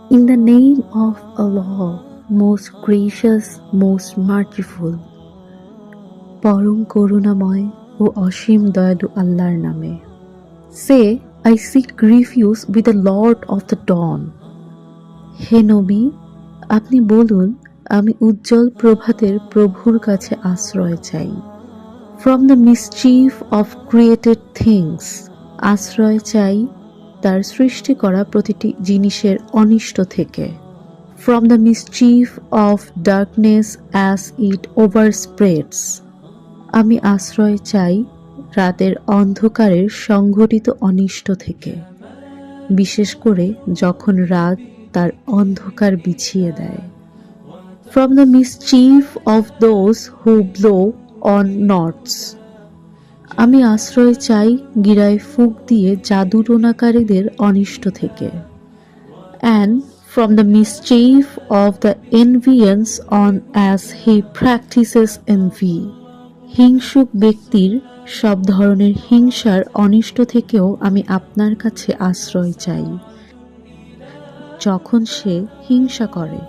In the name of Allah, most gracious, most merciful, পরম করুণাময় ও অসীম দয়ালু আল্লাহর নামে। Say, I seek refuge with the Lord of the dawn. হে নবী, আপনি বলুন, আমি উজ্জ্বল প্রভাতের প্রভুর কাছে আশ্রয় চাই। From the mischief of created things, আশ্রয় চাই তার সৃষ্টি করা প্রতিটি জিনিসের অনিষ্ট থেকে। From the mischief of darkness as it overspreads, আমি আশ্রয় চাই রাতের অন্ধকারের সংঘটিত অনিষ্ট থেকে, বিশেষ করে যখন রাত তার অন্ধকার বিছিয়ে দেয়। From the mischief of those who blow on knots, আমি আশ্রয় চাই গিরায় ফুঁক দিয়ে জাদুটোনাকারীদের অনিষ্ট থেকে। And from the mischief of the envious on as he practices envy, হিংসুক ব্যক্তির সব ধরনের হিংসার অনিষ্ট থেকেও আমি আপনার কাছে আশ্রয় চাই যখন সে হিংসা করে।